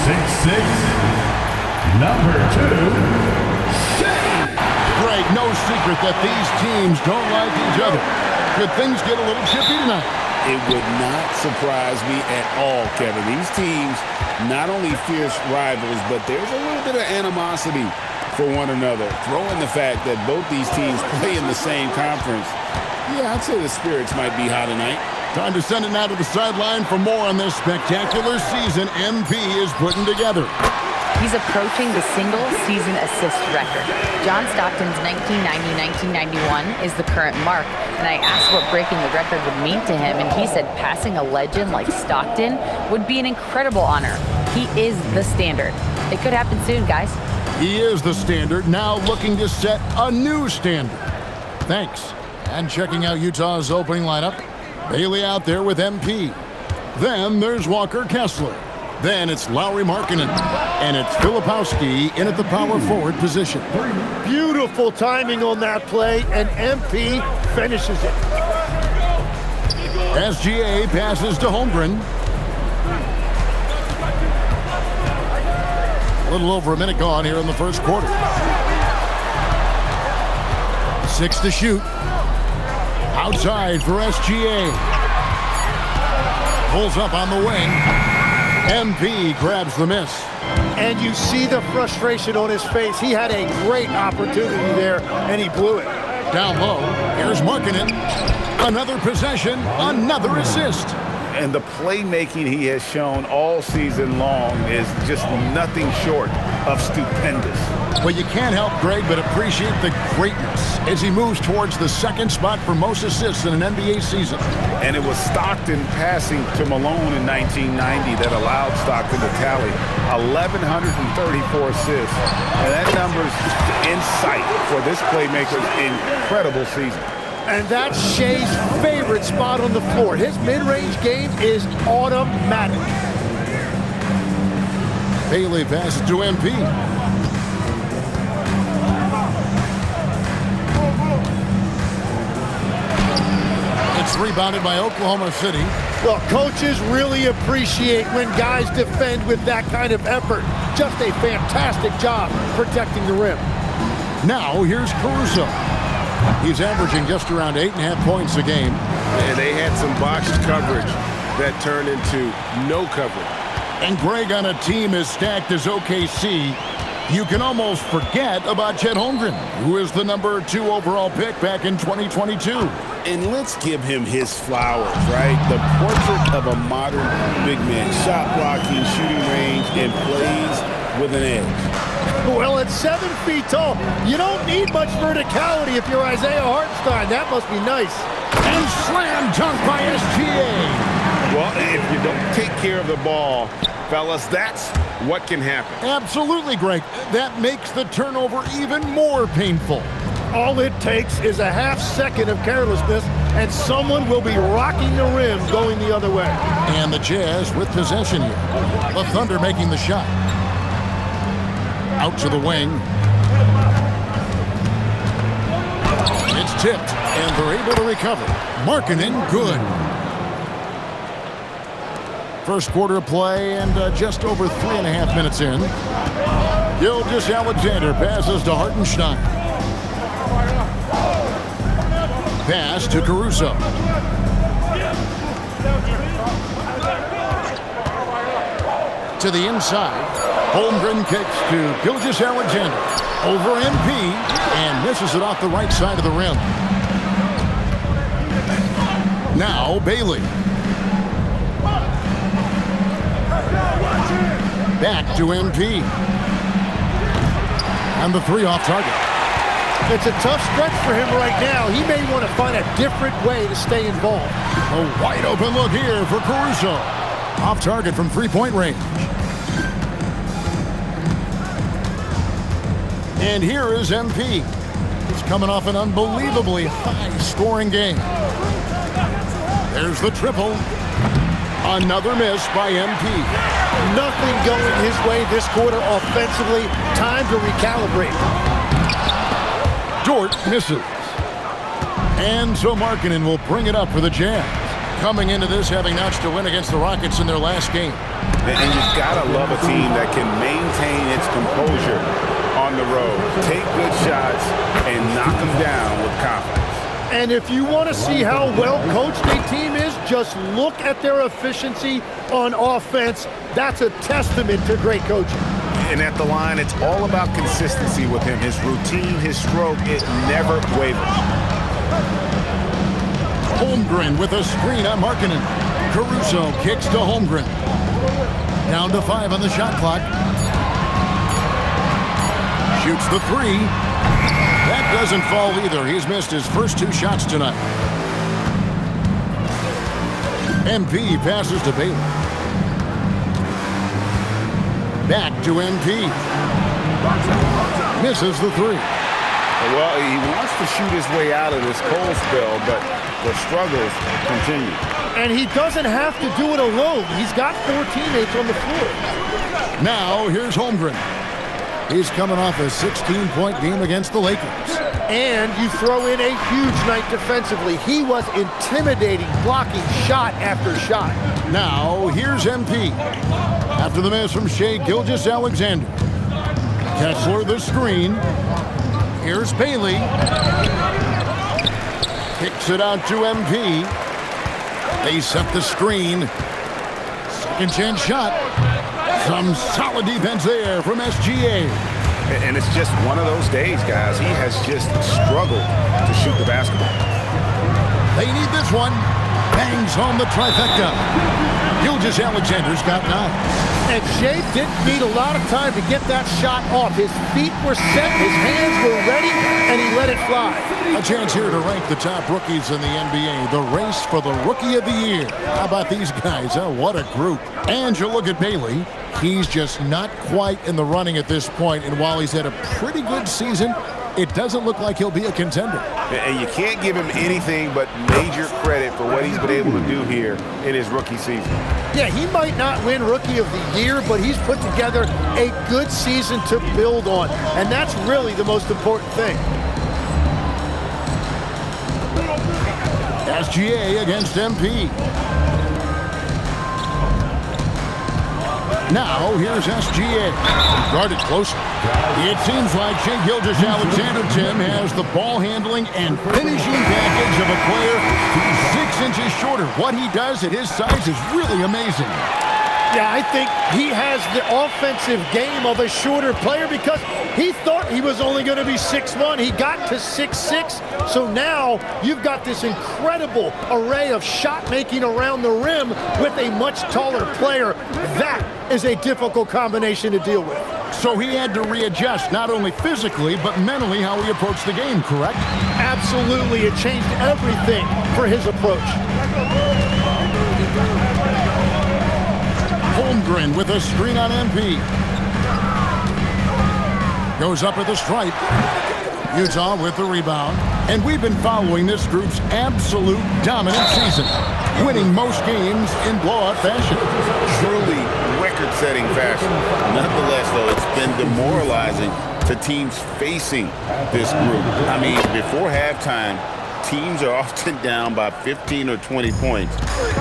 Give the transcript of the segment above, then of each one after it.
6'6", number 2, Greg, no secret that these teams don't like each other. Could things get a little chippy tonight? It would not surprise me at all, Kevin. These teams, not only fierce rivals, but there's a little bit of animosity for one another. Throw in the fact that both these teams play in the same conference. Yeah, I'd say the spirits might be high tonight. Time to send it now to the sideline for more on this spectacular season MP is putting together. He's approaching the single-season assist record. John Stockton's 1990-1991 is the current mark, and I asked what breaking the record would mean to him, and he said passing a legend like Stockton would be an incredible honor. He is the standard. It could happen soon, guys. He is the standard, now looking to set a new standard. Thanks. And checking out Utah's opening lineup, Bailey out there with MP. Then there's Walker Kessler. Then it's Lauri Markkanen. And it's Filipowski in at the power forward position. Beautiful timing on that play, and MP finishes it. SGA passes to Holmgren. A little over a minute gone here in the first quarter. 6 to shoot. Outside for SGA. Pulls up on the wing. MP grabs the miss. And you see the frustration on his face. He had a great opportunity there, and he blew it. Down low, here's Markkanen. Another possession, another assist. And the playmaking he has shown all season long is just nothing short of stupendous. Well, you can't help Greg but appreciate the greatness as he moves towards the second spot for most assists in an NBA season. And it was Stockton passing to Malone in 1990 that allowed Stockton to tally 1,134 assists. And that number's in sight for this playmaker's incredible season. And that's Shea's favorite spot on the floor. His mid-range game is automatic. Bailey passes to MP. It's rebounded by Oklahoma City. Well, coaches really appreciate when guys defend with that kind of effort. Just a fantastic job protecting the rim. Now here's Caruso. He's averaging just around 8.5 points a game. And they had some boxed coverage that turned into no coverage. And Greg, on a team as stacked as OKC, you can almost forget about Chet Holmgren, who is the number 2 overall pick back in 2022. And let's give him his flowers, right? The portrait of a modern big man. Shot blocking, shooting range, and plays with an edge. Well, at 7 feet tall, you don't need much verticality if you're Isaiah Hartenstein. That must be nice. And slam dunk by SGA. Well, if you don't take care of the ball, fellas, that's what can happen. Absolutely, Greg. That makes the turnover even more painful. All it takes is a half second of carelessness, and someone will be rocking the rim going the other way. And the Jazz with possession here. The Thunder making the shot. Out to the wing. It's tipped, and they're able to recover. Markkanen, good. First quarter of play, and just over 3.5 minutes in. Gilgeous-Alexander passes to Hartenstein. Pass to Caruso. To the inside. Holmgren kicks to Gilgeous-Alexander. Over MP, and misses it off the right side of the rim. Now Bailey. Back to MP. And the 3 off target. It's a tough stretch for him right now. He may want to find a different way to stay involved. A wide open look here for Caruso. Off target from 3-point range. And here is MP. He's coming off an unbelievably high-scoring game. There's the triple. Another miss by MP. Nothing going his way this quarter offensively. Time to recalibrate. Dort misses. And so Markkanen will bring it up for the Jazz. coming into this having notched a win against the Rockets in their last game. And you've got to love a team that can maintain its composure on the road, take good shots, and knock them down with confidence. And if you want to see how well coached a team is, just look at their efficiency on offense. That's a testament to great coaching. And at the line, it's all about consistency with him. His routine, his stroke, it never wavers. Holmgren with a screen on Markkanen. Caruso kicks to Holmgren. Down to 5 on the shot clock. Shoots the 3. That doesn't fall either. He's missed his first 2 shots tonight. MP passes to Bailey. Back to MP. Misses the 3. Well, he wants to shoot his way out of this cold spell, but the struggles continue. And he doesn't have to do it alone. He's got 4 teammates on the floor. Now, here's Holmgren. He's coming off a 16-point game against the Lakers. And you throw in a huge night defensively. He was intimidating, blocking shot after shot. Now, here's MP. After the miss from Shai Gilgeous-Alexander. Kessler the screen. Here's Bailey. Kicks it out to MP. They set the screen. Second chance shot. Some solid defense there from SGA. And it's just one of those days, guys. He has just struggled to shoot the basketball. They need this one. Bangs home the trifecta. Gilgeous-Alexander's got 9. And Shai didn't need a lot of time to get that shot off. His feet were set, his hands were ready, and he let it fly. A chance here to rank the top rookies in the NBA. The race for the Rookie of the Year. How about these guys? Oh, what a group. And you look at Bailey. He's just not quite in the running at this point. And while he's had a pretty good season, it doesn't look like he'll be a contender. And you can't give him anything but major credit for what he's been able to do here in his rookie season. Yeah, he might not win Rookie of the Year, but he's put together a good season to build on. And that's really the most important thing. SGA against MP. Now, here's SGA. Guarded closely. It seems like Shai Gilgeous-Alexander, Tim, has the ball handling and finishing package of a player who's 6 inches shorter. What he does at his size is really amazing. Yeah, I think he has the offensive game of a shorter player because he thought he was only going to be 6'1". He got to 6'6". So now you've got this incredible array of shot making around the rim with a much taller player. That is a difficult combination to deal with. So he had to readjust not only physically but mentally how he approached the game, correct? Absolutely. It changed everything for his approach. Holmgren with a screen on MP. Goes up at the stripe. Utah with the rebound. And we've been following this group's absolute dominant season, winning most games in blowout fashion. Truly record-setting fashion. Nonetheless, though, it's been demoralizing to teams facing this group. I mean, before halftime, teams are often down by 15 or 20 points.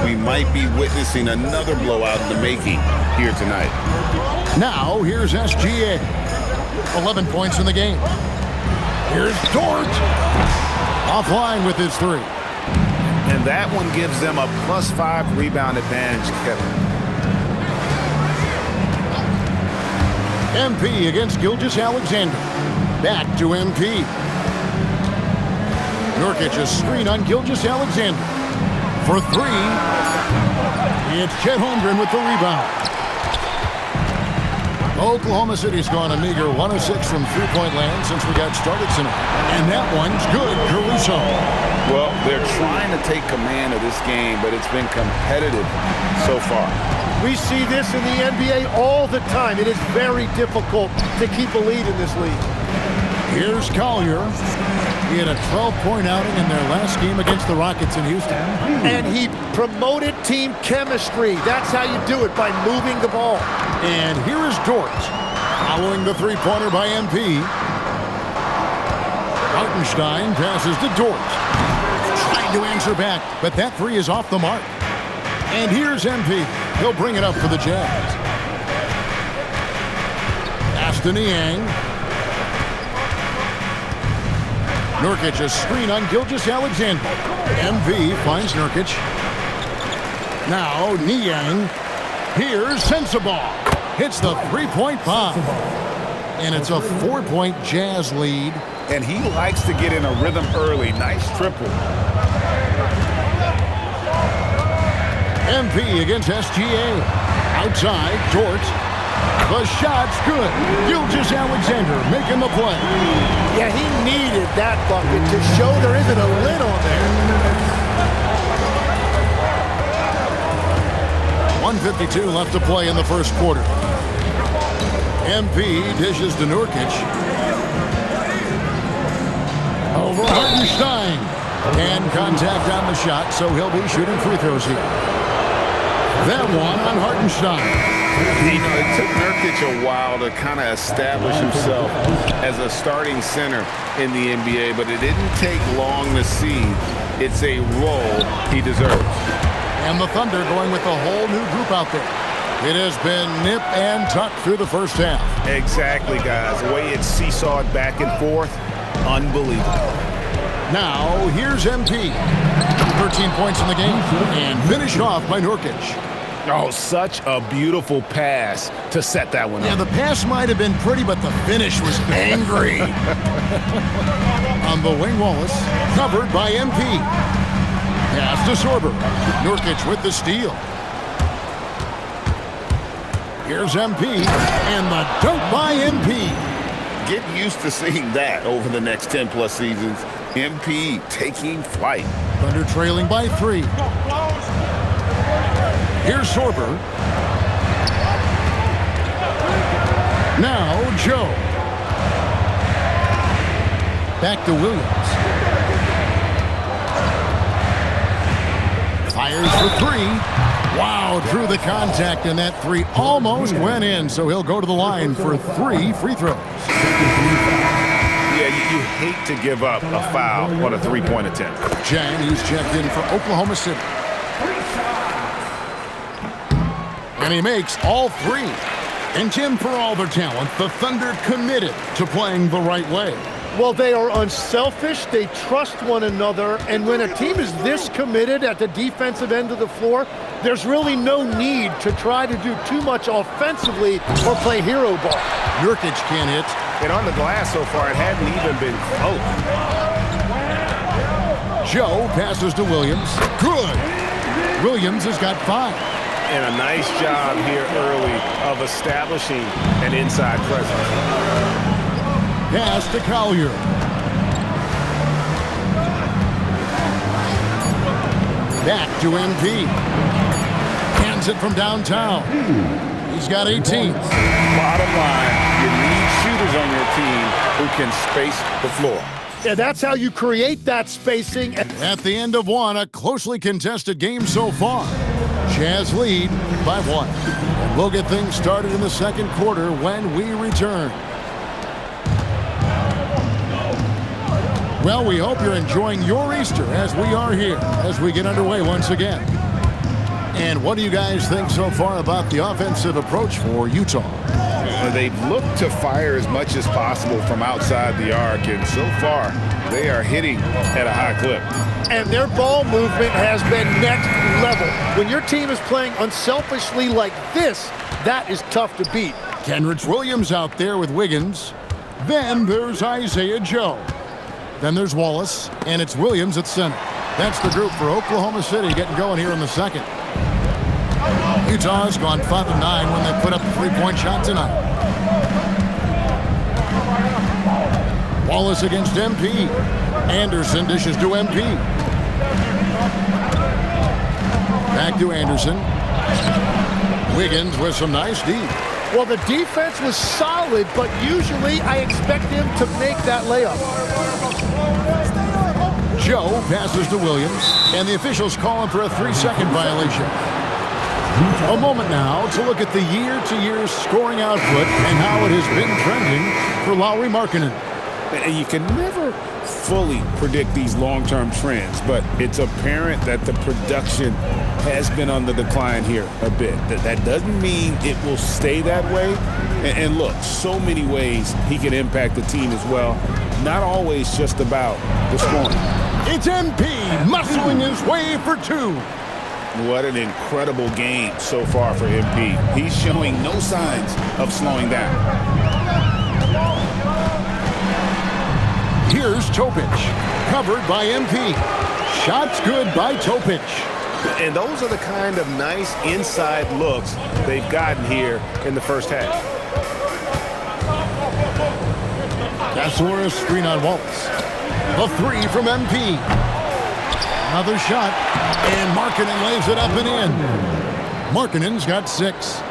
We might be witnessing another blowout in the making here tonight. Now, here's SGA. 11 points in the game. Here's Dort. Offline with his 3. And that one gives them a +5 rebound advantage, Kevin. MP against Gilgeous-Alexander. Back to MP. Nurkic a screen on Gilgeous-Alexander. For 3. It's Chet Holmgren with the rebound. Oklahoma City's gone a meager 1 of 6 from three-point land since we got started tonight. And that one's good, Caruso. Well, they're trying to take command of this game, but it's been competitive so far. We see this in the NBA all the time. It is very difficult to keep a lead in this league. Here's Collier. He had a 12-point outing in their last game against the Rockets in Houston. And he promoted team chemistry. That's how you do it, by moving the ball. And here is Dort, following the three-pointer by MP. Hartenstein passes to Dort. Trying to answer back, but that three is off the mark. And here's MP. He'll bring it up for the Jazz. Aston Niang. Nurkic a screen on Gilgeous-Alexander. MV finds Nurkic. Now Niang. Here's Sensabaugh. Hits the three-point bomb. And it's a 4-point Jazz lead. And he likes to get in a rhythm early. Nice triple. MP against SGA. Outside, Dort. The shot's good. Gilgeous-Alexander making the play. Yeah, he needed that bucket to show there isn't a lid on there. 1:52 left to play in the first quarter. MP dishes to Nurkic. Over Hartenstein. And contact on the shot, so he'll be shooting free throws here. That one on Hartenstein. It took Nurkic a while to kind of establish himself as a starting center in the NBA, but it didn't take long to see it's a role he deserves. And the Thunder going with a whole new group out there. It has been nip and tuck through the first half. Exactly, guys. The way it's seesawed back and forth, unbelievable. Now, here's MP. 13 points in the game, and finished off by Nurkic. Oh, such a beautiful pass to set that one up. Yeah, the pass might have been pretty, but the finish was angry. On the wing, Wallace, covered by MP. Pass to Sorber. Nurkic with the steal. Here's MP, and the dunk by MP. Get used to seeing that over the next 10-plus seasons. MP taking flight. Thunder trailing by 3. Here's Sorber. Now Joe. Back to Williams. Fires for 3. Wow, drew the contact, and that 3 almost went in, so he'll go to the line for 3 free throws. Yeah, you hate to give up a foul on a three-point attempt. Jang, who's checked in for Oklahoma City. And he makes all 3. And Tim, for all their talent, the Thunder committed to playing the right way. Well, they are unselfish, they trust one another, and when a team is this committed at the defensive end of the floor, there's really no need to try to do too much offensively or play hero ball. Nurkic can't hit. And on the glass so far, it hadn't even been close. Joe passes to Williams. Good. Williams has got 5. And a nice job here early of establishing an inside presence. Pass to Collier. Back to MP. Hands it from downtown. He's got 18. Bottom line, you need shooters on your team who can space the floor. Yeah, that's how you create that spacing. At the end of 1, a closely contested game so far. Jazz lead by 1. And we'll get things started in the second quarter when we return. Well, we hope you're enjoying your Easter as we are here as we get underway once again. And what do you guys think so far about the offensive approach for Utah? They've looked to fire as much as possible from outside the arc, and so far they are hitting at a high clip. And their ball movement has been next level. When your team is playing unselfishly like this, that is tough to beat. Kenrich Williams out there with Wiggins. Then there's Isaiah Joe. Then there's Wallace, and it's Williams at center. That's the group for Oklahoma City getting going here in the second. Utah has gone 5 of 9 when they put up a 3-point shot tonight. Wallace against MP. Anderson dishes to MP. Back to Anderson. Wiggins with some nice D. Well, the defense was solid, but usually I expect him to make that layup. Joe passes to Williams, and the officials call him for a 3-second violation. A moment now to look at the year-to-year scoring output and how it has been trending for Lauri Markkanen. And you can never fully predict these long-term trends, but it's apparent that the production has been on the decline here a bit. That doesn't mean it will stay that way. And look, so many ways he can impact the team as well. Not always just about the scoring. It's MP muscling his way for 2. What an incredible game so far for MP. He's showing no signs of slowing down. Here's Topic, covered by MP. Shots good by Topic. And those are the kind of nice inside looks they've gotten here in the first half. Kessler, a screen on Wallace. A 3 from MP. Another shot, and Markkanen lays it up and in. Markkanen's got 6.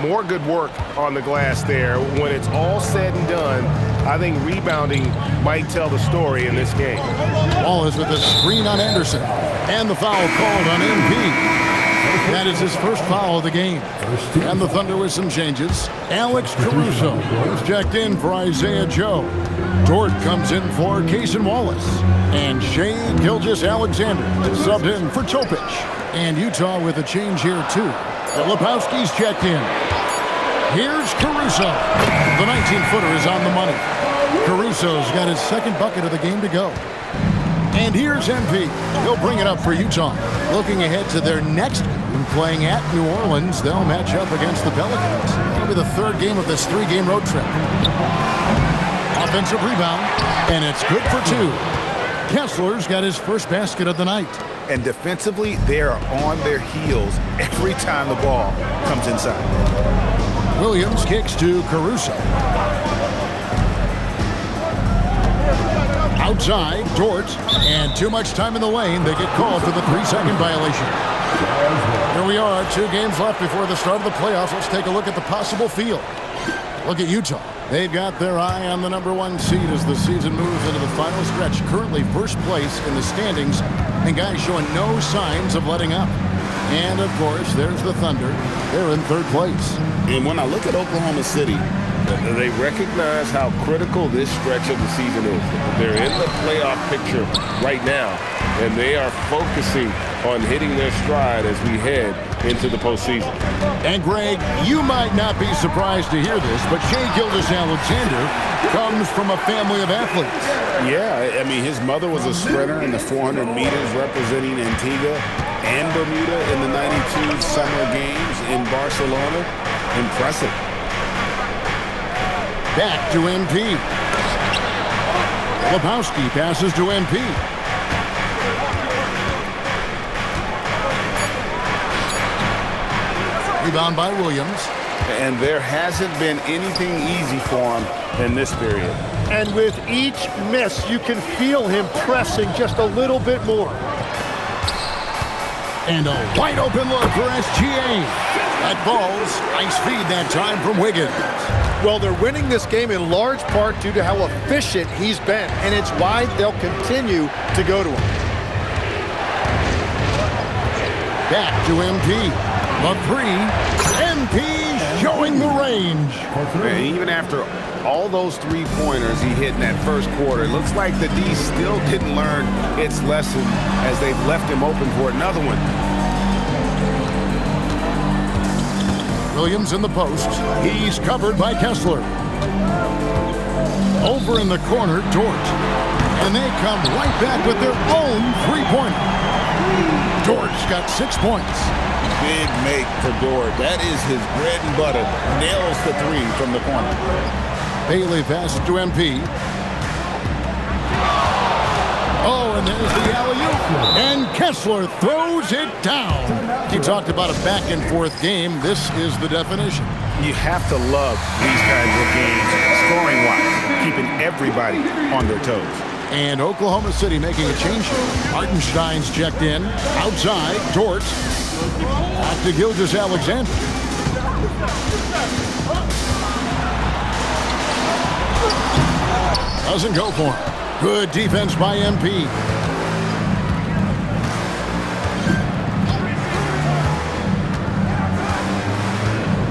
More good work on the glass there. When it's all said and done, I think rebounding might tell the story in this game. Wallace with a screen on Anderson, and the foul called on MP. That is his first foul of the game. And the Thunder with some changes. Alex Caruso is checked in for Isaiah Joe. Dort comes in for Cason Wallace. And Shai Gilgeous-Alexander subbed in for Topic. And Utah with a change here too. Lepowski's checked in. Here's Caruso. The 19-footer is on the money. Caruso's got his second bucket of the game to go. And here's MP. He'll bring it up for Utah. Looking ahead to their next game, playing at New Orleans, they'll match up against the Pelicans. It'll be the third game of this 3-game road trip. Offensive rebound, and it's good for 2. Kessler's got his first basket of the night. And defensively, they are on their heels every time the ball comes inside. Williams kicks to Caruso. Outside, Dort, and too much time in the lane. They get called for the 3-second violation. Here we are, 2 games left before the start of the playoffs. Let's take a look at the possible field. Look at Utah. They've got their eye on the #1 seed as the season moves into the final stretch. Currently first place in the standings, and guys showing no signs of letting up. And, of course, there's the Thunder. They're in 3rd place. And when I look at Oklahoma City, They recognize how critical this stretch of the season is. They're in the playoff picture right now, and they are focusing on hitting their stride as we head into the postseason. And, Greg, you might not be surprised to hear this, but Shai Gilgeous-Alexander comes from a family of athletes. Yeah, I mean, his mother was a sprinter in the 400 meters representing Antigua and Bermuda in the 92 Summer Games in Barcelona. Impressive. Back to MP. Lepowski passes to MP. Rebound by Williams. And there hasn't been anything easy for him in this period. And with each miss, you can feel him pressing just a little bit more. And a wide open look for SGA. That ball's ice feed that time from Wiggins. Well, they're winning this game in large part due to how efficient he's been, and it's why they'll continue to go to him. Back to MP. A three. MP showing the range. And even after all those three-pointers he hit in that first quarter, it looks like the D still didn't learn its lesson as they've left him open for another one. Williams in the post. He's covered by Kessler. Over in the corner, Dort. And they come right back with their own three-pointer. Dort's got 6 points. Big make for Dort. That is his bread and butter. Nails the three from the corner. Bailey passes to MP. Oh, and there's the alley-oop. And Kessler throws it down. You talked about a back-and-forth game. This is the definition. You have to love these kinds of games, scoring-wise, keeping everybody on their toes. And Oklahoma City making a change here. Hartenstein's checked in. Outside, Dort. Back to Gilgeous-Alexander. Doesn't go for him. Good defense by MP.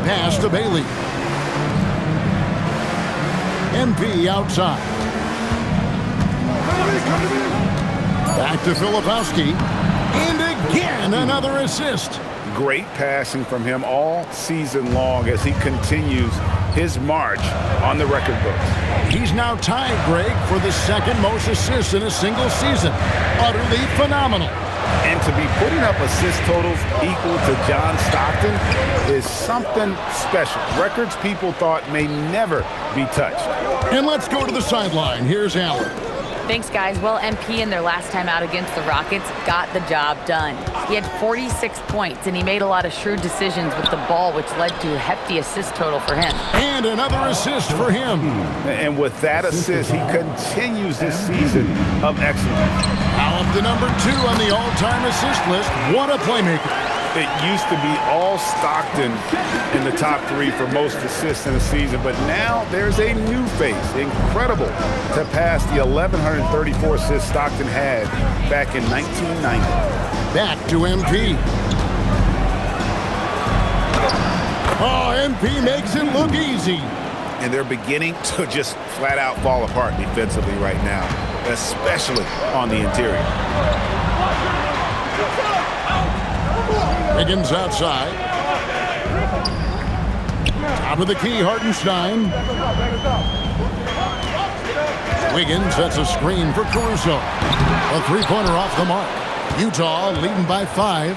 Pass to Bailey. MP outside. Back to Filipowski. And again, another assist. Great passing from him all season long as he continues his march on the record books. He's now tied, Greg, for the second most assists in a single season. Utterly phenomenal. And to be putting up assist totals equal to John Stockton is something special. Records people thought may never be touched. And let's go to the sideline. Here's Allen. Thanks, guys. Well, MP in their last time out against the Rockets got the job done. He had 46 points, and he made a lot of shrewd decisions with the ball, which led to a hefty assist total for him. And another assist for him. And with that assist, he continues this season of excellence. Now up to number 2 on the all-time assist list. What a playmaker. It used to be all Stockton in the top 3 for most assists in a season, but now there's a new face. Incredible to pass the 1,134 assists Stockton had back in 1990. Back to MP. Oh, MP makes it look easy. And they're beginning to just flat out fall apart defensively right now, especially on the interior. Wiggins outside. Top of the key, Hartenstein. Wiggins sets a screen for Caruso. A three-pointer off the mark. Utah leading by 5.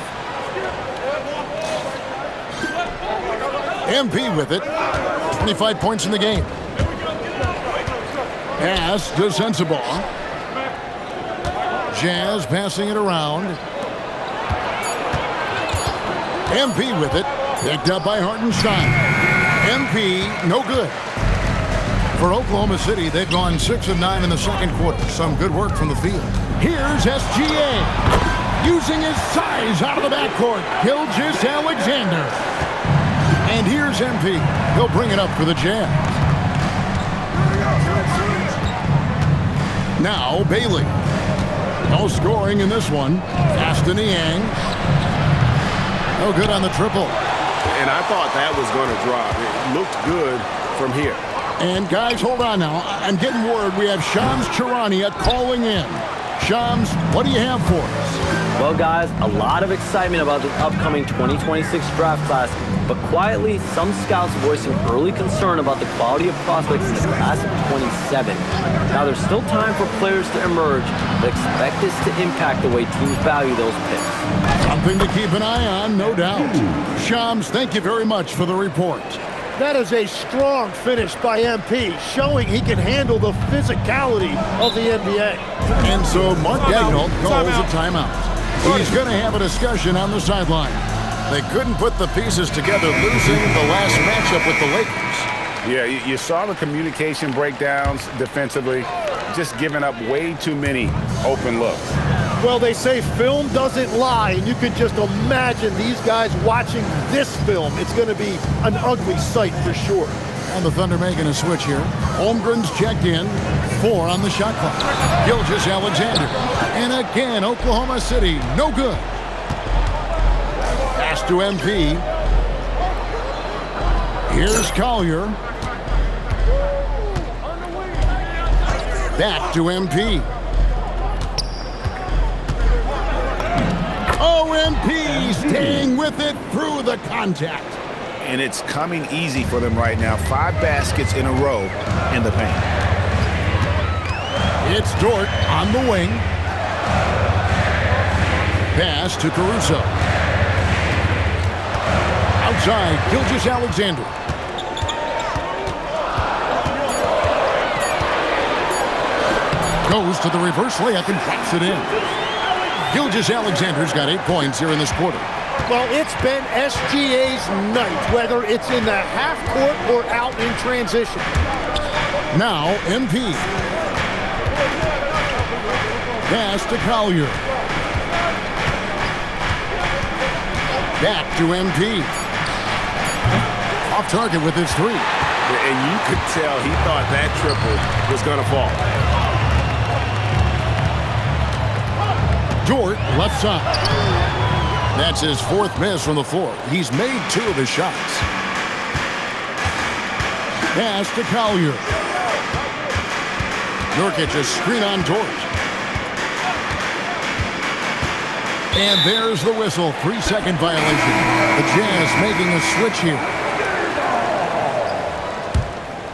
MP with it. 25 points in the game. Pass to Sensabaugh. Jazz passing it around. MP with it. Picked up by Hartenstein. MP, no good. For Oklahoma City, they've gone 6 of 9 in the second quarter. Some good work from the field. Here's SGA. Using his size out of the backcourt. Gilgeous-Alexander. And here's MP. He'll bring it up for the Jazz. Now Bailey. No scoring in this one. Pass to Niang. No good on the triple. And I thought that was going to drop. It looked good from here. And guys, hold on now. I'm getting word we have Shams Charania calling in. Shams, what do you have for us? Well, guys, a lot of excitement about the upcoming 2026 draft class, but quietly, some scouts voicing early concern about the quality of prospects in the class of 27. Now, there's still time for players to emerge, but expect this to impact the way teams value those picks. Something to keep an eye on, no doubt. Shams, thank you very much for the report. That is a strong finish by MP, showing he can handle the physicality of the NBA. And so Mark Daigneault calls a timeout. He's going to have a discussion on the sideline. They couldn't put the pieces together, losing the last matchup with the Lakers. Yeah, you saw the communication breakdowns defensively, just giving up way too many open looks. Well, they say film doesn't lie, and you can just imagine these guys watching this film. It's going to be an ugly sight for sure. And the Thunder making a switch here. Holmgren's checked in. 4 on the shot clock. Gilgeous-Alexander. And again, Oklahoma City, no good. Pass to MP. Here's Collier. Back to MP. MP staying with it through the contact. And it's coming easy for them right now. 5 baskets in a row in the paint. It's Dort on the wing. Pass to Caruso. Outside, Gilgeous-Alexander. Goes to the reverse layup and drops it in. Gilgeous-Alexander's got 8 points here in this quarter. Well, it's been SGA's night, whether it's in the half court or out in transition. Now, MP. Pass to Collier. Back to MP. Off target with his 3. And you could tell he thought that triple was going to fall. Dort, left side. That's his 4th miss from the floor. He's made 2 of his shots. Pass to Collier. Nurkic a screen on Dort. And there's the whistle. 3-second violation. The Jazz making a switch here.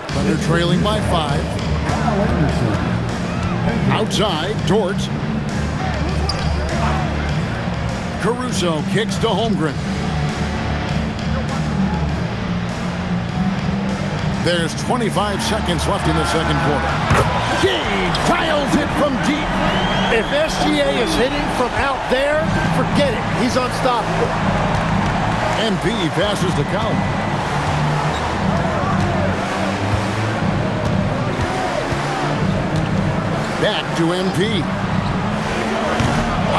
Thunder trailing by 5. Outside, Dort. Caruso kicks to Holmgren. There's 25 seconds left in the second quarter. He dials it from deep. If SGA is hitting from out there, forget it. He's unstoppable. MP passes to Collins. Back to MP.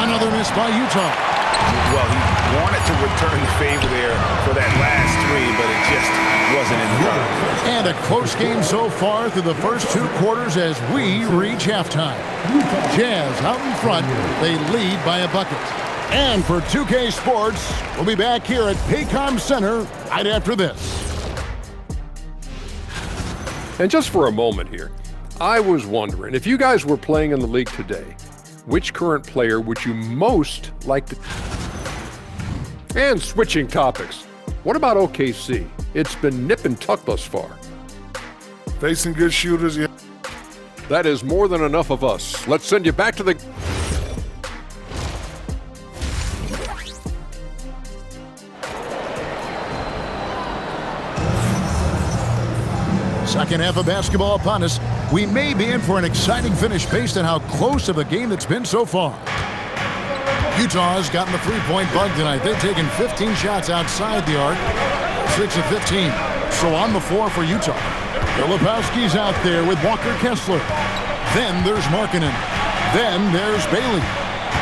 Another miss by Utah. Well, he wanted to return the favor there for that last three, but it just wasn't in time. And a close game so far through the first 2 quarters as we reach halftime. Jazz out in front. They lead by a bucket. And for 2K Sports, we'll be back here at Paycom Center right after this. And just for a moment here, I was wondering, if you guys were playing in the league today, which current player would you most like to... And switching topics, what about OKC? It's been nip and tuck thus far. Facing good shooters, yeah. That is more than enough of us. Let's send you back to the... Second half of basketball upon us. We may be in for an exciting finish based on how close of a game that's been so far. Utah's gotten the three-point bug tonight. They've taken 15 shots outside the arc, 6 of 15. So on the floor for Utah. Filipowski's out there with Walker Kessler. Then there's Markkanen. Then there's Bailey.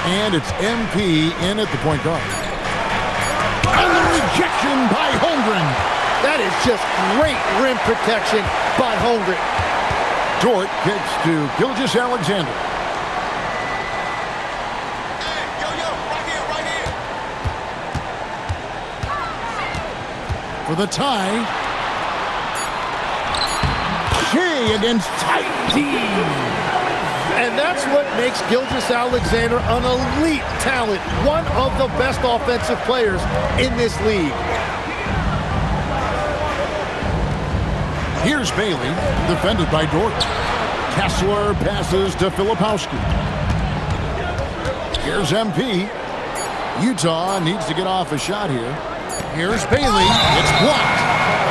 And it's MP in at the point guard. And the rejection by Holmgren. That is just great rim protection by Holmgren. Dort kicks to Gilgeous-Alexander. For the tie. Shea against Titan. And that's what makes Gilgeous-Alexander an elite talent. One of the best offensive players in this league. Here's Bailey, defended by Dort. Kessler passes to Filipowski. Here's MP. Utah needs to get off a shot here. Here's Bailey. It's blocked.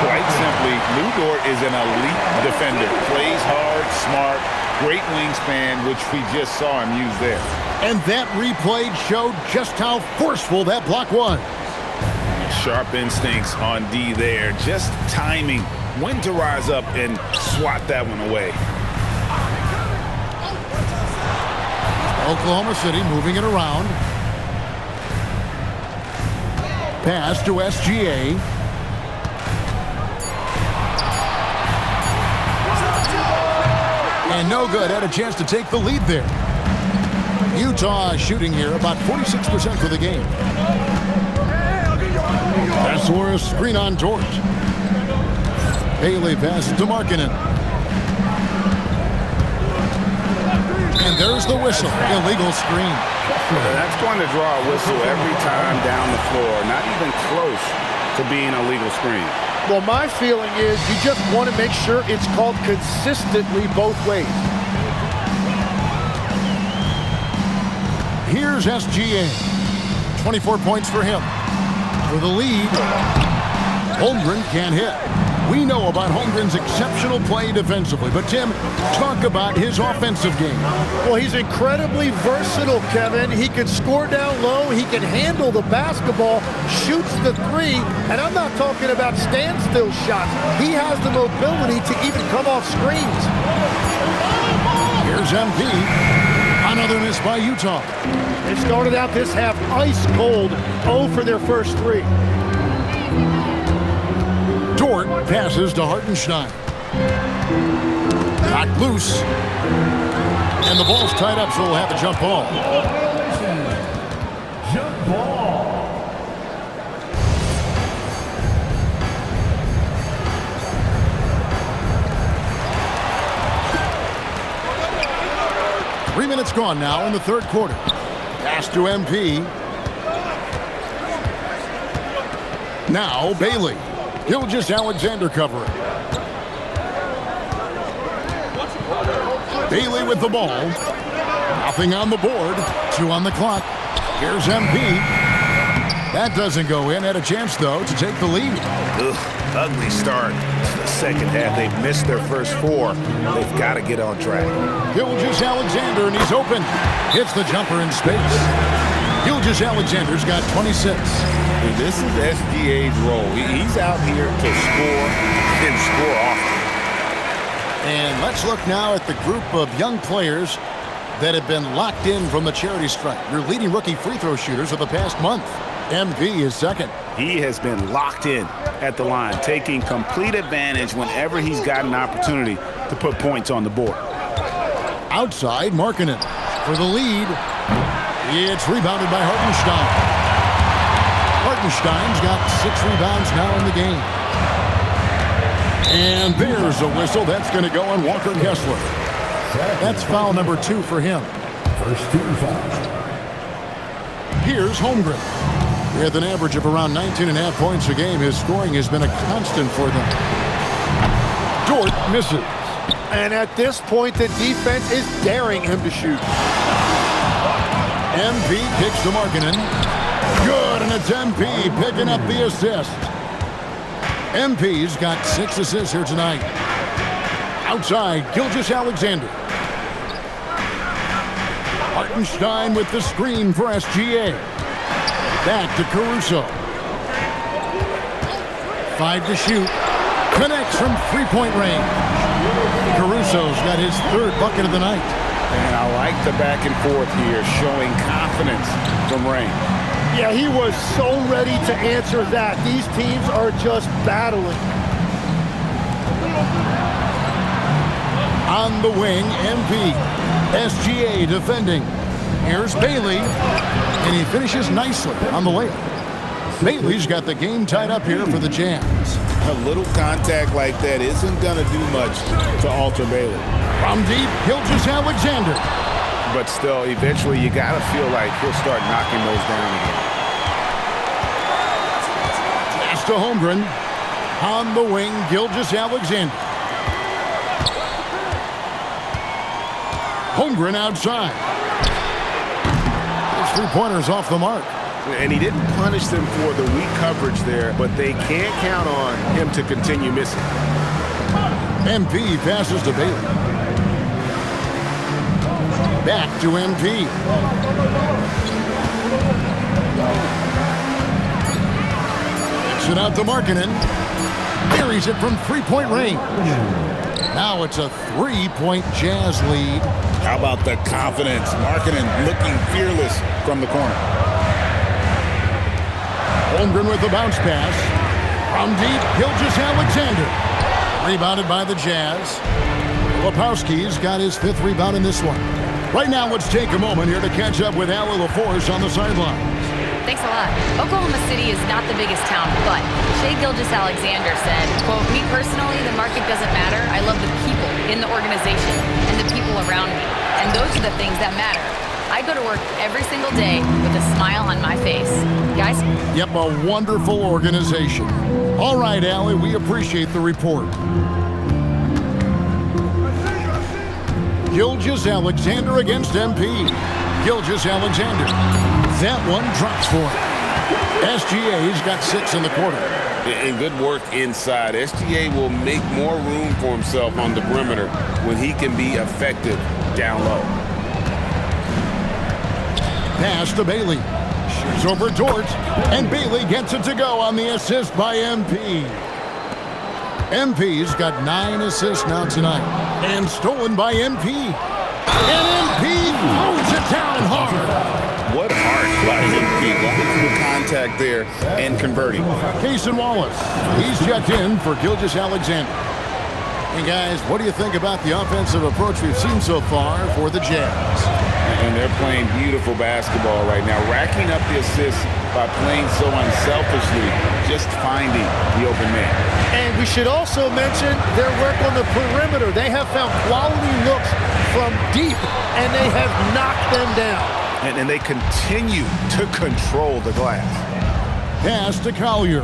Quite simply, Lou Dort is an elite defender. Plays hard, smart, great wingspan, which we just saw him use there. And that replay showed just how forceful that block was. Sharp instincts on D there. Just timing when to rise up and swat that one away. Oklahoma City moving it around. Pass to SGA. And no good. Had a chance to take the lead there. Utah shooting here about 46% for the game. Kessler a screen on Dort. Bailey passes to Markkanen. And there's the whistle. Illegal screen. That's going to draw a whistle every time down the floor. Not even close to being a legal screen. Well, my feeling is you just want to make sure it's called consistently both ways. Here's SGA. 24 points for him. For the lead, Holmgren can't hit. We know about Holmgren's exceptional play defensively, but Tim, talk about his offensive game. Well, he's incredibly versatile, Kevin. He can score down low, he can handle the basketball, shoots the three, and I'm not talking about standstill shots. He has the mobility to even come off screens. Here's MP. Another miss by Utah. They started out this half ice cold, 0 for their first 3. Dort passes to Hartenstein. Knocked loose. And the ball's tied up, so we'll have a jump ball. Jump ball. minutes gone now in the third quarter. Pass to MP. Now Bailey. Gilgeous-Alexander covering. Bailey with the ball. Nothing on the board. 2 on the clock. Here's MP. That doesn't go in. Had a chance, though, to take the lead. Ugly start to the second half. They've missed their first 4. They've got to get on track. Gilgeous-Alexander, and he's open. Hits the jumper in space. Gilgeous-Alexander's got 26. This is SGA's role. He's out here to score and score often. And let's look now at the group of young players that have been locked in from the charity stripe. Your leading rookie free throw shooters of the past month. MP is second. He has been locked in at the line, taking complete advantage whenever he's got an opportunity to put points on the board. Outside, Markkanen for the lead. It's rebounded by Hartenstein. Hartenstein's got 6 rebounds now in the game. And there's a whistle. That's going to go on Walker Kessler. That's foul number 2 for him. First 2 fouls. Here's Holmgren. With an average of around 19.5 points a game, his scoring has been a constant for them. Dort misses. And at this point, the defense is daring him to shoot. MP kicks to Markkanen. Good, and it's MP picking up the assist. MP's got 6 assists here tonight. Outside, Gilgeous-Alexander. Hartenstein with the screen for SGA. Back to Caruso. 5 to shoot. Connects from three-point range. Caruso's got his 3rd bucket of the night. And I like the back and forth here, showing confidence from Rain. Yeah, he was so ready to answer that. These teams are just battling. On the wing, MP. SGA defending. Here's Bailey. And he finishes nicely on the layup. Bailey's got the game tied up here for the Jazz. A little contact like that isn't going to do much to alter Bailey. From deep, Gilgeous-Alexander. But still, eventually you got to feel like he'll start knocking those down again. Pass to Holmgren. On the wing, Gilgeous-Alexander. Holmgren outside. His 3-pointer's off the mark. And he didn't punish them for the weak coverage there, but they can't count on him to continue missing. MP passes to Bailey. Back to MP. Kicks it out to Markkanen. Buries it from 3-point range. Now it's a 3-point Jazz lead. How about the confidence? Markkanen looking fearless from the corner. Holmgren with the bounce pass. From deep, Gilgeous-Alexander. Rebounded by the Jazz. Lepowski's got his 5th rebound in this one. Right now, let's take a moment here to catch up with Allie LaForce on the sidelines. Thanks a lot. Oklahoma City is not the biggest town, but Shai Gilgeous-Alexander said, quote, "Me personally, the market doesn't matter. I love the people in the organization and the people around me. And those are the things that matter. I go to work every single day with a smile on my face." Guys? Yep, a wonderful organization. All right, Allie, we appreciate the report. Gilgeous-Alexander against MP. Gilgeous-Alexander. That one drops for him. SGA's got 6 in the quarter. And good work inside. SGA will make more room for himself on the perimeter when he can be effective down low. Pass to Bailey. Shoots over Dort. And Bailey gets it to go on the assist by MP. MP's got 9 assists now tonight. And stolen by MP. And MP throws it down hard. What heart by MP. Going through contact there and converting. Cason Wallace. He's checked in for Gilgeous-Alexander. Hey, guys, what do you think about the offensive approach we've seen so far for the Jazz? And they're playing beautiful basketball right now, racking up the assists by playing so unselfishly, just finding the open man. And we should also mention their work on the perimeter. They have found quality looks from deep, and they have knocked them down. And they continue to control the glass. Pass to Collier.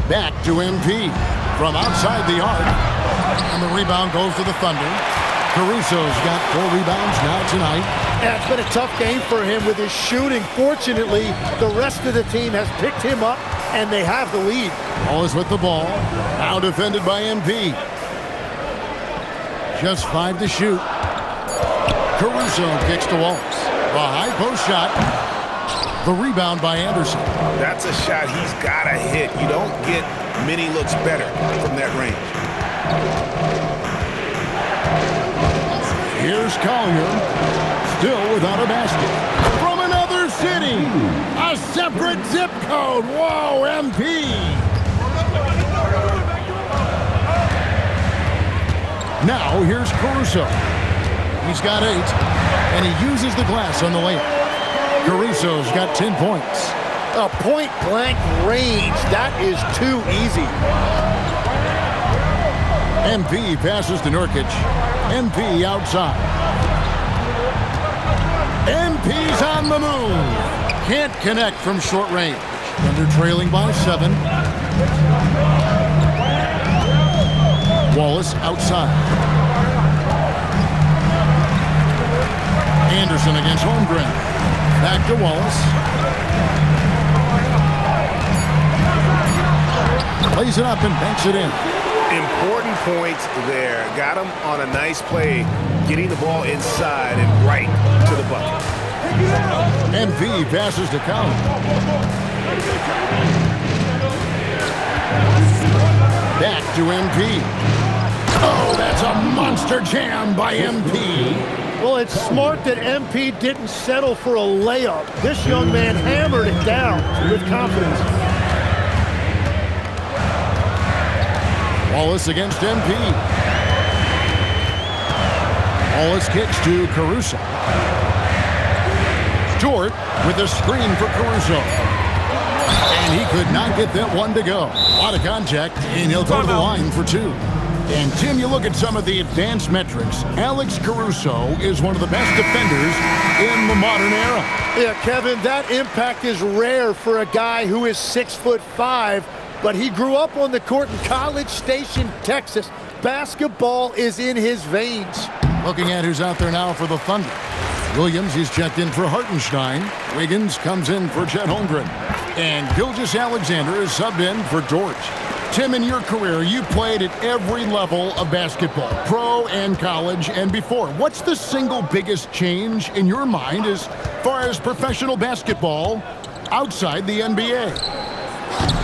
Back to MP from outside the arc. And the rebound goes to the Thunder. Caruso's got 4 rebounds now tonight. Yeah, it's been a tough game for him with his shooting. Fortunately, the rest of the team has picked him up, and they have the lead. Wallace with the ball. Now defended by MP. Just 5 to shoot. Caruso kicks to Wallace. A high post shot. The rebound by Anderson. That's a shot he's got to hit. You don't get many looks better from that range. Here's Collier, still without a basket. From another city, a separate zip code. Whoa, MP. Now here's Caruso. He's got 8, and he uses the glass on the layup. Caruso's got 10 points. A point-blank range. That is too easy. MP passes to Nurkic. MP outside. MP's on the move. Can't connect from short range. Thunder trailing by 7. Wallace outside. Anderson against Holmgren. Back to Wallace. Plays it up and banks it in. Important points there. Got him on a nice play, getting the ball inside and right to the bucket. MP passes to Collins. Back to MP. Oh, that's a monster jam by MP. Well, it's smart that MP didn't settle for a layup. This young man hammered it down with confidence. Wallace against MP. Wallace kicks to Caruso. Dort with a screen for Caruso. And he could not get that one to go. A lot of contact, and he'll go to the line for 2. And, Tim, you look at some of the advanced metrics. Alex Caruso is one of the best defenders in the modern era. Yeah, Kevin, that impact is rare for a guy who is 6'5", but he grew up on the court in College Station, Texas. Basketball is in his veins. Looking at who's out there now for the Thunder. Williams is checked in for Hartenstein. Wiggins comes in for Chet Holmgren. And Gilgeous-Alexander is subbed in for George. Tim, in your career, you played at every level of basketball, pro and college and before. What's the single biggest change in your mind as far as professional basketball outside the NBA?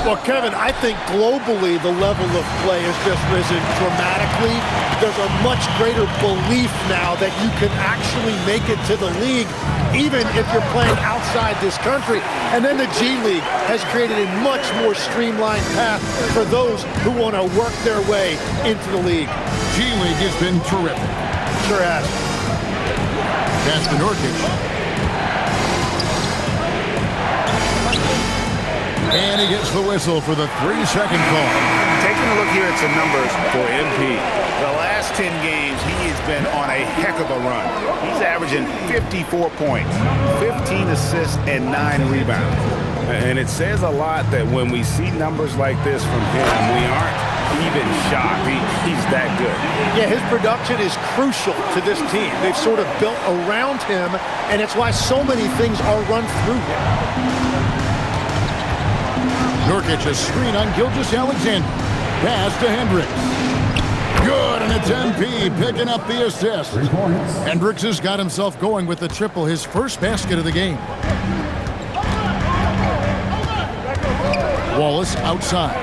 Well, Kevin, I think globally the level of play has just risen dramatically. There's a much greater belief now that you can actually make it to the league, even if you're playing outside this country. And then the G League has created a much more streamlined path for those who want to work their way into the league. G League has been terrific. Sure has. That's the Nurkic. And he gets the whistle for the 3-second call. Taking a look here at some numbers for MP. The last 10 games, he has been on a heck of a run. He's averaging 54 points, 15 assists, and 9 rebounds. And it says a lot that when we see numbers like this from him, we aren't even shocked. He's that good. Yeah, his production is crucial to this team. They've sort of built around him, and it's why so many things are run through him. Nurkic, a screen on Gilgeous-Alexander. Pass to Hendricks. Good, and it's MP picking up the assist. 3 points. Hendricks has got himself going with the triple, his first basket of the game. Wallace outside.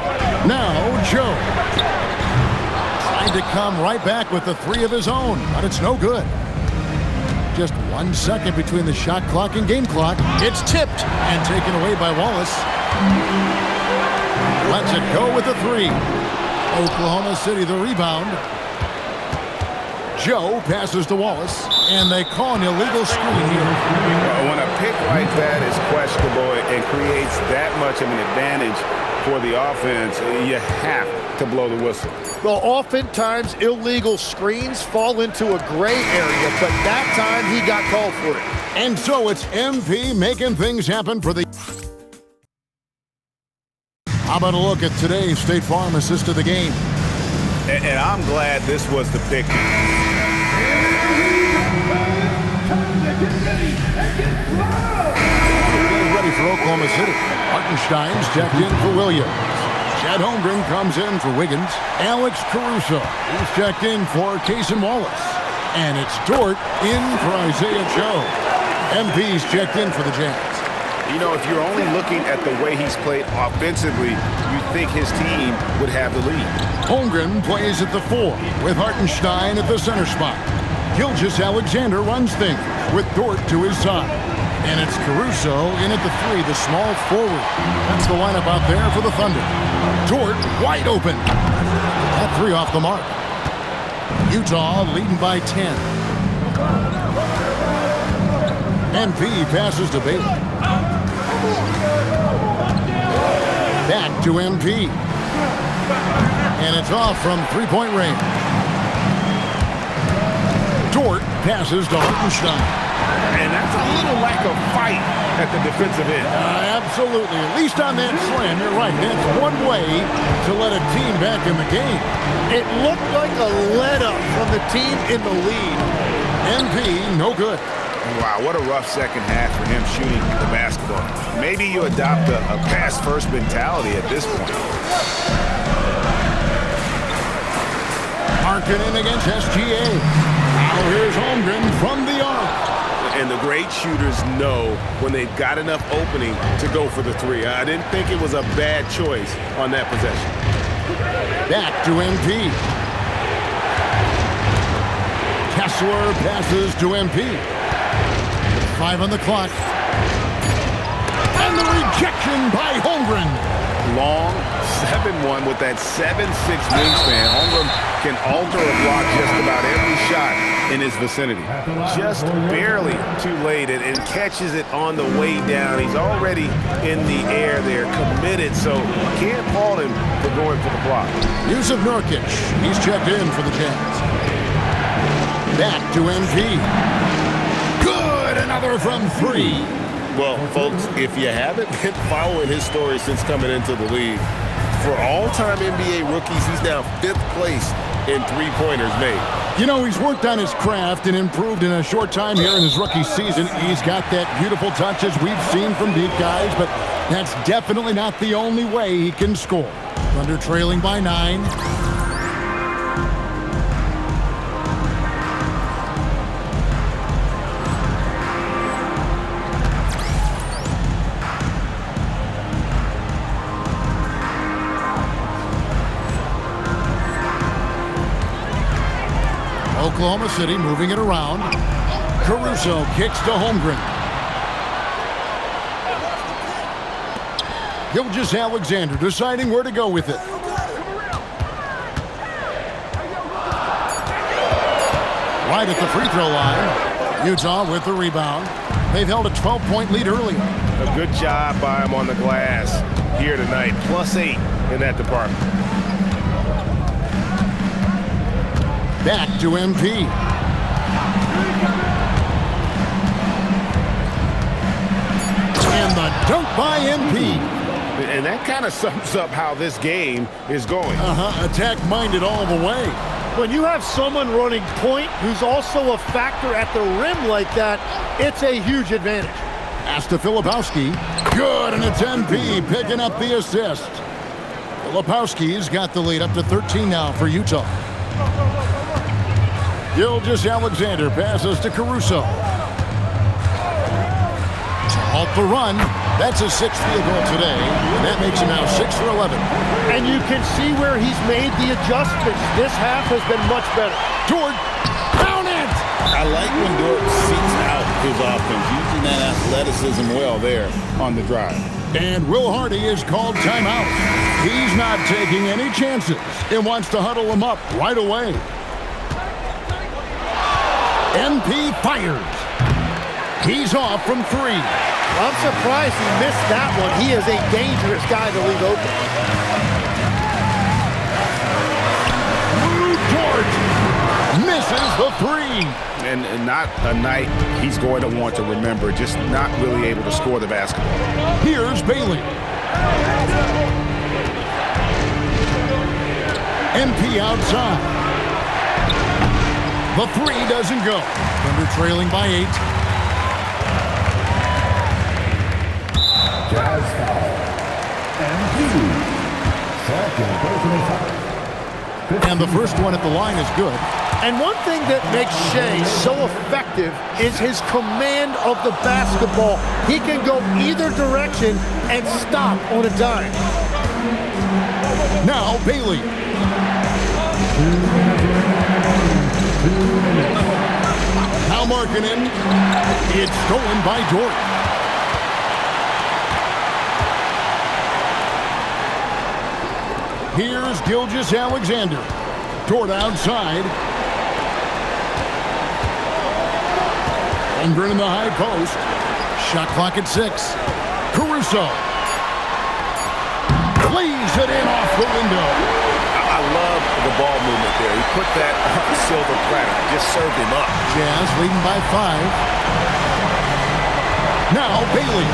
Now Joe. Trying to come right back with the 3 of his own, but it's no good. Just 1 second between the shot clock and game clock. It's tipped and taken away by Wallace. Lets it go with the 3. Oklahoma City the rebound. Joe passes to Wallace, and they call an illegal screen here. When a pick like that is questionable and creates that much of an advantage for the offense, you have to blow the whistle. Well, oftentimes illegal screens fall into a gray area, but that time he got called for it. And so it's MP making things happen for the... How about a look at today's State Farm assist of the game? And I'm glad this was the pick. Ready for Oklahoma City. Hartenstein's checked in for Williams. Chad Holmgren comes in for Wiggins. Alex Caruso is checked in for Cason Wallace. And it's Dort in for Isaiah Joe. MP's checked in for the Jazz. You know, if you're only looking at the way he's played offensively, you'd think his team would have the lead. Holmgren plays at the 4 with Hartenstein at the center spot. Gilgeous-Alexander runs things with Dort to his side. And it's Caruso in at the 3, the small forward. That's the lineup out there for the Thunder. Dort wide open. That 3 off the mark. Utah leading by 10. MP passes to Bailey. Back to MP. And it's off from three-point range. Dort passes to Hartenstein. And that's a little lack of fight at the defensive end. Absolutely. At least on that slam, you're right. That's one way to let a team back in the game. It looked like a let-up from the team in the lead. MP, no good. Wow, what a rough second half for him shooting the basketball. Maybe you adopt a pass-first mentality at this point. Markkanen against SGA. Now here's Holmgren from the arc. And the great shooters know when they've got enough opening to go for the 3. I didn't think it was a bad choice on that possession. Back to MP. Kessler passes to MP. 5 on the clock. And the rejection by Holmgren. Long 7-1 with that 7'6" wingspan. Holmgren can alter a block just about every shot in his vicinity. Just barely too late and catches it on the way down. He's already in the air there, committed, so can't fault him for going for the block. Yusuf Nurkic, he's checked in for the Jazz. Back to MP. Good, another from 3. Well, folks, if you haven't been following his story since coming into the league, for all-time NBA rookies, he's now 5th place in three-pointers made. You know, he's worked on his craft and improved in a short time here in his rookie season. He's got that beautiful touch as we've seen from deep guys, but that's definitely not the only way he can score. Thunder trailing by 9. Oklahoma City moving it around. Caruso kicks to Holmgren. Gilgeous-Alexander deciding where to go with it. Right at the free throw line. Utah with the rebound. They've held a 12-point lead earlier. A good job by him on the glass here tonight. +8 in that department. Back to MP. And the dunk by MP. And that kind of sums up how this game is going. Attack-minded all the way. When you have someone running point who's also a factor at the rim like that, it's a huge advantage. Pass to Filipowski. Good, and it's MP picking up the assist. Filipowski's got the lead up to 13 now for Utah. Gilgeous-Alexander passes to Caruso. To halt the run. That's his 6th field goal today. And that makes him now 6 for 11. And you can see where he's made the adjustments. This half has been much better. Dort, down it! I like when Dort seeks out his offense, using that athleticism well there on the drive. And Will Hardy is called timeout. He's not taking any chances and wants to huddle him up right away. MP fires. He's off from 3. I'm surprised he missed that one. He is a dangerous guy to leave open. Lou Dort misses the 3. And not a night he's going to want to remember, just not really able to score the basketball. Here's Bailey. MP outside. The 3 doesn't go. Thunder trailing by 8. Jazz foul. MP. Second personal foul. And the first one at the line is good. And one thing that makes Shea so effective is his command of the basketball. He can go either direction and stop on a dime. Now Bailey. Now Markkanen. It's stolen by Dort. Here's Gilgeous-Alexander. Dort outside. Holmgren in the high post. Shot clock at 6. Caruso. Lays it in off the window. I love the ball movement there. He put that on a silver platter. Just served him up. Jazz leading by 5. Now Bailey.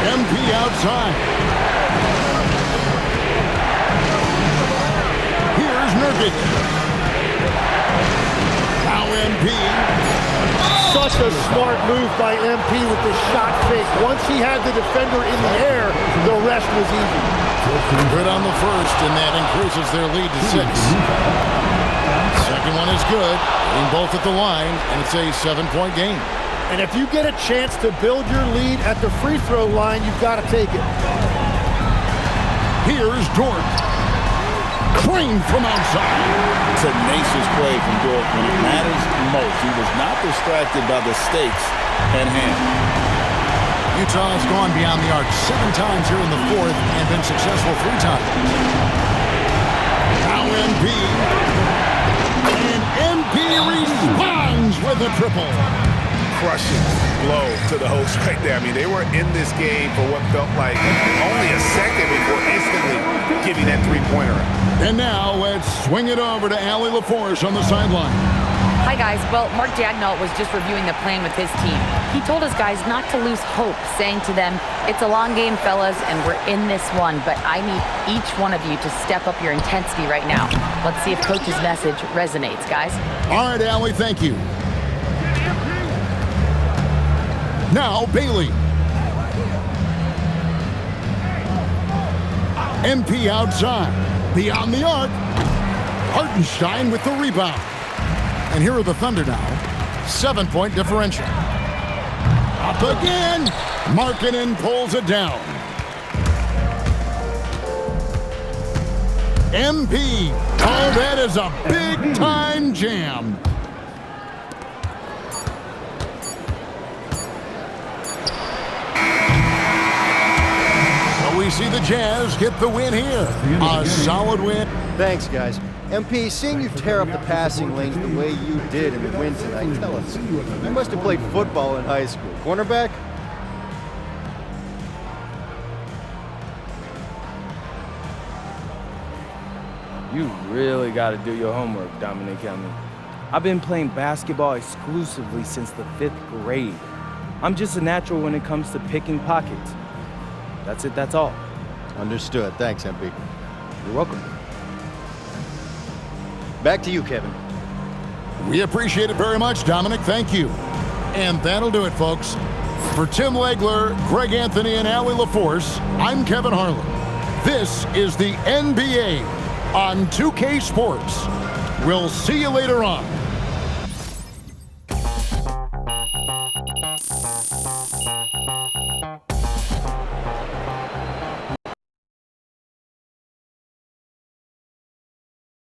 MP outside. Here's Nurkic. Now MP. Such a smart move by MP with the shot fake. Once he had the defender in the air, the rest was easy. Good on the first, and that increases their lead to 6. Second one is good. Getting both at the line, and it's a 7-point game. And if you get a chance to build your lead at the free throw line, you've got to take it. Here's Dort. Crane from outside. Tenacious play from Dort when it matters most. He was not distracted by the stakes at hand. Utah has gone beyond the arc 7 times here in the 4th and been successful 3 times. Now MP. And MP responds with a triple. Crushing blow to the host right there. I mean, they were in this game for what felt like only a second before instantly giving that three-pointer. And now let's swing it over to Allie LaForce on the sideline. Hi, guys. Well, Mark Daigneault was just reviewing the plan with his team. He told his guys not to lose hope, saying to them, it's a long game, fellas, and we're in this one, but I need each one of you to step up your intensity right now. Let's see if Coach's message resonates, guys. All right, Allie, thank you. Now Bailey. MP outside. Beyond the arc. Hartenstein with the rebound. And here are the Thunder now. 7-point differential. Up again. Markkanen pulls it down. MP. Oh, that is a big-time jam. We see the Jazz get the win here. A solid win. Thanks, guys. MP, seeing you tear up the passing lanes the way you did in the win tonight, tell us, you must have played football in high school. Cornerback? You really got to do your homework, Dominic Hellman. I've been playing basketball exclusively since the 5th grade. I'm just a natural when it comes to picking pockets. That's it, that's all. Understood. Thanks, MP. You're welcome. Back to you, Kevin. We appreciate it very much, Dominic. Thank you. And that'll do it, folks. For Tim Legler, Greg Anthony, and Allie LaForce, I'm Kevin Harlan. This is the NBA on 2K Sports. We'll see you later on.